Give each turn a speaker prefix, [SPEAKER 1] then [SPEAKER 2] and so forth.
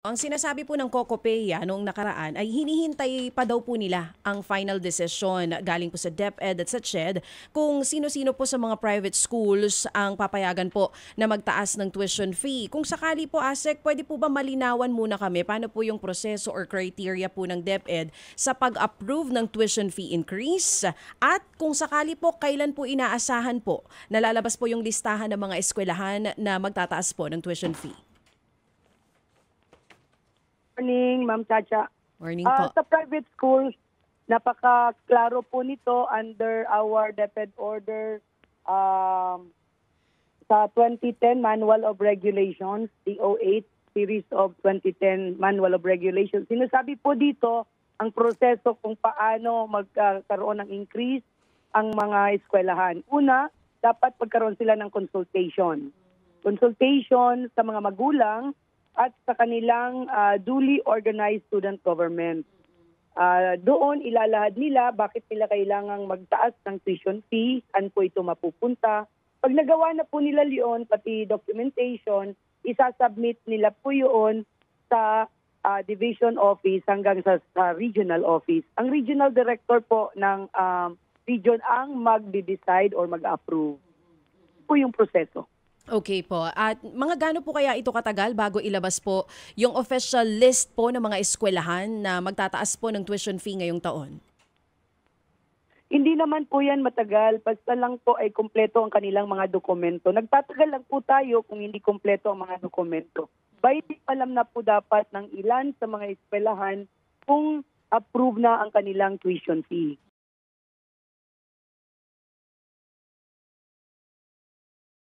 [SPEAKER 1] Ang sinasabi po ng Cocopeya noong nakaraan ay hinihintay pa daw po nila ang final decision galing po sa DepEd at sa CHED kung sino-sino po sa mga private schools ang papayagan po na magtaas ng tuition fee. Kung sakali po, ASEC, pwede po ba malinawan muna kami paano po yung proseso or criteria po ng DepEd sa pag-approve ng tuition fee increase? At kung sakali po, kailan po inaasahan po na lalabas po yung listahan ng mga eskwelahan na magtataas po ng tuition fee?
[SPEAKER 2] Morning, Ma'am Chacha.
[SPEAKER 1] Morning po.
[SPEAKER 2] Sa private schools, napaka-klaro po nito under our DepEd order sa 2010 Manual of Regulations, DO8 Series of 2010 Manual of Regulations. Sinasabi po dito ang proseso kung paano magkaroon ng increase ang mga eskwelahan. Una, dapat magkaroon sila ng consultation. Consultation sa mga magulang at sa kanilang duly organized student government. Doon ilalahad nila bakit nila kailangang magtaas ng tuition fee, saan po ito mapupunta. Pag nagawa na po nila yun, pati documentation, isasubmit nila po yun sa division office hanggang sa regional office. Ang regional director po ng region ang mag-decide or mag-approve. Po yung proseso.
[SPEAKER 1] Okay po. At mga gaano po kaya ito katagal bago ilabas po yung official list po ng mga eskwelahan na magtataas po ng tuition fee ngayong taon?
[SPEAKER 2] Hindi naman po yan matagal. Basta lang po ay kumpleto ang kanilang mga dokumento. Nagtatagal lang po tayo kung hindi kumpleto ang mga dokumento. By alam na po dapat ng ilan sa mga eskwelahan kung approve na ang kanilang tuition fee.